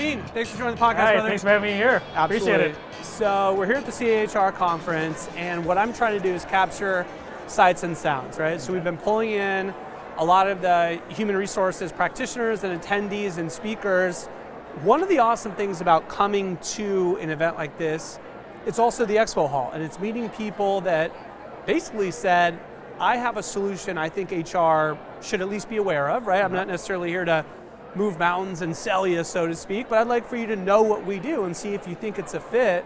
Gene, thanks for joining the podcast, Hey, brother. thanks for having me here. Absolutely. Appreciate it. So we're here at the CHR conference, and what I'm trying to do is capture sights and sounds, right? So we've been pulling in a lot of the human resources practitioners and attendees and speakers. One of the awesome things about coming to an event like this, it's also the expo hall, and it's meeting people that basically said, I have a solution I think HR should at least be aware of, right? I'm not necessarily here to move mountains and sell you, so to speak, but I'd like for you to know what we do and see if you think it's a fit.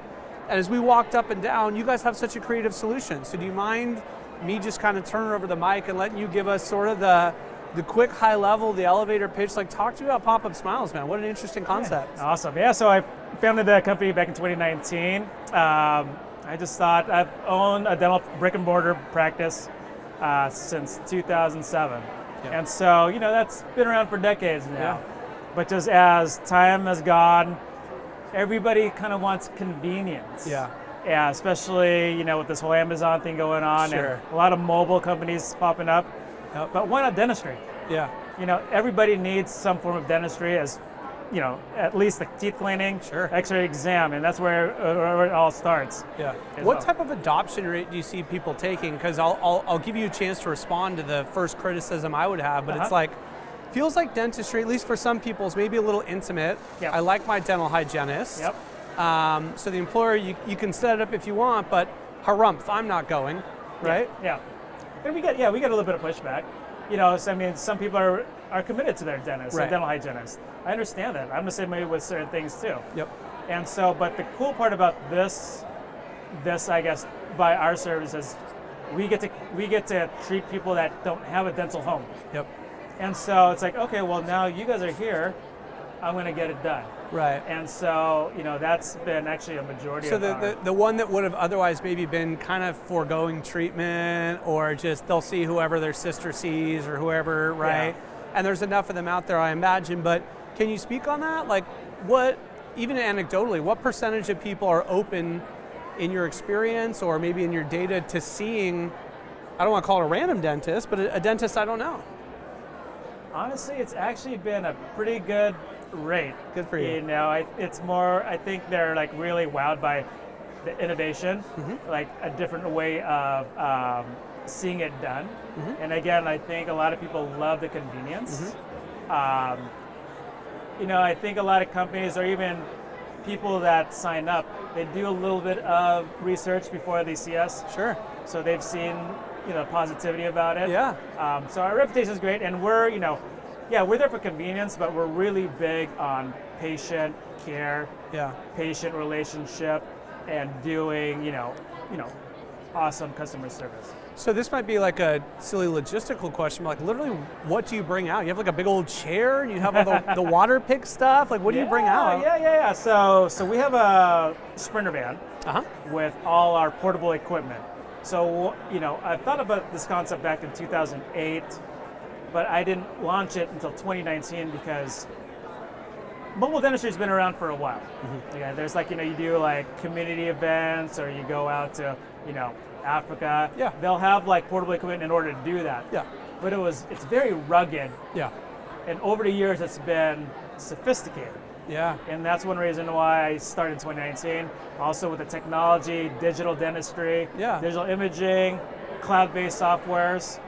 And as we walked up and down, you guys have such a creative solution. So do you mind me just kind of turning over the mic and letting you give us sort of the quick high level, the elevator pitch? Like, talk to me about Pop-Up Smiles, man. What an interesting concept. Yeah. Awesome. Yeah, so I founded the company back in 2019. I just thought I've owned a dental brick and mortar practice since 2007. Yeah. And so, that's been around for decades now. Yeah. But just as time has gone, everybody kind of wants convenience. Yeah. Yeah, especially, with this whole Amazon thing going on. Sure. And a lot of mobile companies popping up. Yep. But why not dentistry? Yeah. Everybody needs some form of dentistry as, at least the teeth cleaning, sure, X-ray exam, and that's where it all starts. Yeah. What type of adoption rate do you see people taking? Because I'll give you a chance to respond to the first criticism I would have, but it's like, feels like dentistry, at least for some people, is maybe a little intimate. Yep. I like my dental hygienist. Yep. So the employer, you can set it up if you want, but harumph, I'm not going, right? Yeah. And we get a little bit of pushback. Some people are committed to their dentist, their dental hygienist. I understand that. I'm the same way with certain things too. Yep. And so, but the cool part about this, I guess, by our service is we get to treat people that don't have a dental home. Yep. And so it's like, okay, well now you guys are here, I'm going to get it done. Right. And so, that's been actually a majority of the one that would have otherwise maybe been kind of foregoing treatment, or just they'll see whoever their sister sees or whoever, right? Yeah. And there's enough of them out there, I imagine, but can you speak on that? Like, what, even anecdotally, what percentage of people are open in your experience or maybe in your data to seeing, I don't want to call it a random dentist, but a dentist I don't know? Honestly, it's actually been a pretty good rate. Good for you. It's more, I think they're like really wowed by the innovation, like a different way of seeing it done. And again, I think a lot of people love the convenience. I think a lot of companies, or even people that sign up, they do a little bit of research before they see us. Sure. So they've seen, positivity about it. Yeah. So our reputation is great, and we're, we're there for convenience, but we're really big on patient care, patient relationship, and doing, awesome customer service. So this might be like a silly logistical question, but like literally, what do you bring out? You have like a big old chair, and you have all the water pick stuff. Like, what do you bring out? Yeah. So we have a Sprinter van with all our portable equipment. So, I thought about this concept back in 2008, but I didn't launch it until 2019 because mobile dentistry has been around for a while. There's like, you do like community events, or you go out to, Africa. Yeah. They'll have like portable equipment in order to do that. Yeah. But it's very rugged. Yeah. And over the years, it's been sophisticated. Yeah. And that's one reason why I started in 2019. Also with the technology, digital dentistry, digital imaging, cloud-based softwares.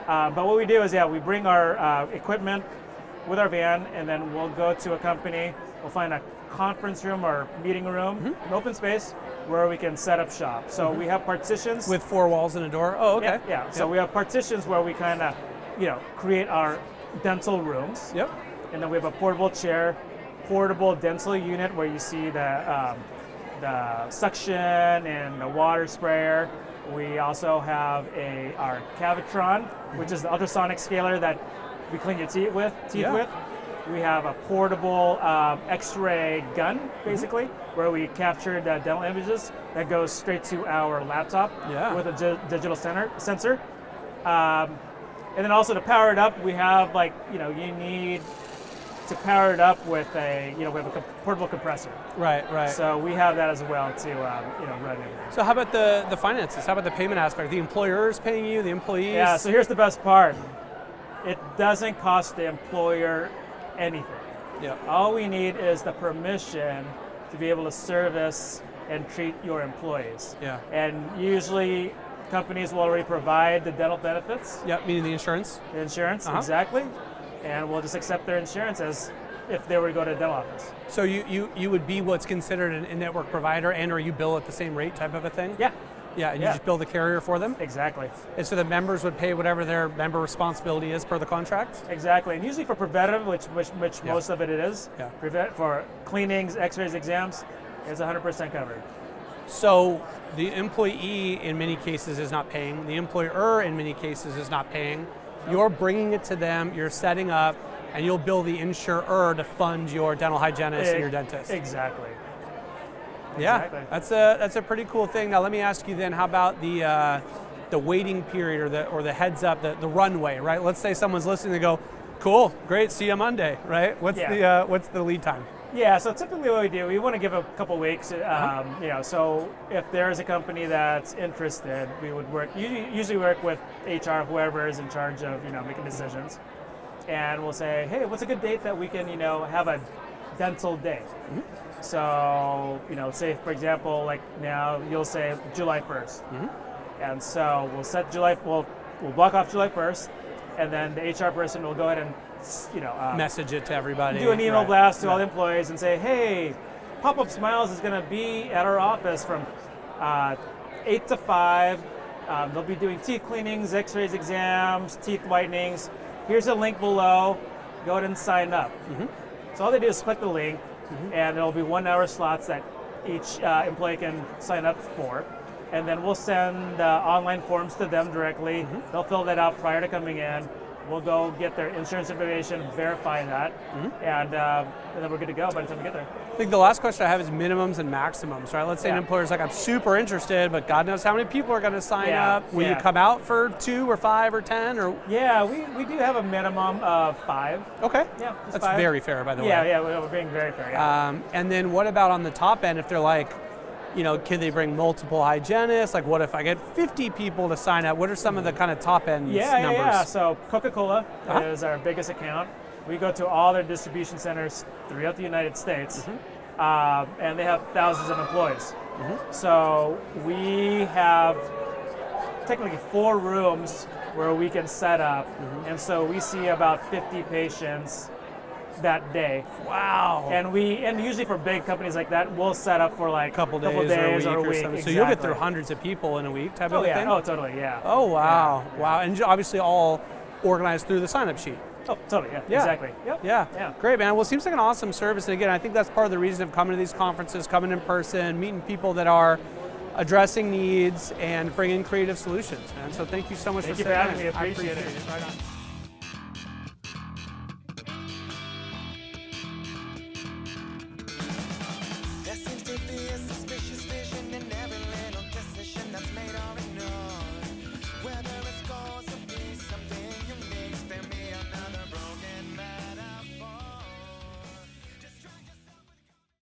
But what we do is, we bring our equipment with our van, and then we'll go to a company. We'll find a conference room or meeting room, an open space, where we can set up shop. So we have partitions. With 4 walls and a door? Oh, okay. Yeah. So we have partitions where we kind of, create our dental rooms. Yep. And then we have a portable chair, portable dental unit where you see the suction and the water sprayer. We also have our Cavitron, which is the ultrasonic scaler that we clean your teeth with. We have a portable X-ray gun, basically, where we capture the dental images that goes straight to our laptop with a digital sensor. And then also to power it up, we have you need to power it up with we have a portable compressor. Right. So we have that as well to run it. So how about the finances? How about the payment aspect? The employer is paying you, the employees? Yeah, so here's the best part. It doesn't cost the employer anything. Yeah. All we need is the permission to be able to service and treat your employees. Yeah. And usually companies will already provide the dental benefits. Yeah, meaning the insurance. The insurance, exactly. And we'll just accept their insurance as if they were to go to a dental office. So you would be what's considered an in-network provider, and or you bill at the same rate type of a thing? Yeah. Yeah, and you just bill the carrier for them? Exactly. And so the members would pay whatever their member responsibility is per the contract? Exactly, and usually for preventative, which most of it is, for cleanings, x-rays, exams, is 100% covered. So the employee in many cases is not paying, the employer in many cases is not paying. You're bringing it to them, you're setting up, and you'll bill the insurer to fund your dental hygienist and your dentist. Exactly. Yeah, Exactly. that's a pretty cool thing. Now let me ask you then, how about the waiting period or the heads up, the runway, right? Let's say someone's listening and go, cool, great, see you Monday, right? What's the lead time? Yeah, so typically what we do, we want to give a couple weeks. So if there is a company that's interested, we would usually work with HR, whoever is in charge of making decisions, and we'll say, hey, what's a good date that we can have a dental day? So say for example, like now you'll say July 1st, and so we'll set we'll block off July 1st, and then the HR person will go ahead and message it to everybody. Do an email blast to all the employees and say, hey, Pop-Up Smiles is going to be at our office from 8 to 5. They'll be doing teeth cleanings, x-rays, exams, teeth whitenings. Here's a link below. Go ahead and sign up. So all they do is click the link, and there'll be 1 hour slots that each employee can sign up for. And then we'll send online forms to them directly. They'll fill that out prior to coming in. We'll go get their insurance information, verify that, and then we're good to go by the time we get there. I think the last question I have is minimums and maximums, right? Let's say an employer's like, I'm super interested, but God knows how many people are going to sign up. Will you come out for 2 or 5 or 10? Or Yeah, we do have a minimum of 5. Okay. Yeah, that's 5. Very fair, by the way. Yeah, we're being very fair. Yeah. And then what about on the top end if they're like, can they bring multiple hygienists? Like, what if I get 50 people to sign up? What are some of the kind of top end numbers? Yeah. So Coca-Cola is our biggest account. We go to all their distribution centers throughout the United States, and they have thousands of employees. So we have technically 4 rooms where we can set up, and so we see about 50 patients that day. Wow. And usually for big companies like that, we'll set up for like a couple days or a week. Exactly. So you'll get through hundreds of people in a week type of thing? Oh, totally, yeah. Oh, wow. Yeah. Wow. And obviously all organized through the sign-up sheet. Oh, totally, yeah. Exactly. Yep. Yeah. Great, man. Well, it seems like an awesome service. And again, I think that's part of the reason of coming to these conferences, coming in person, meeting people that are addressing needs and bringing creative solutions, man. So thank you so much for having me. I appreciate it. Right on.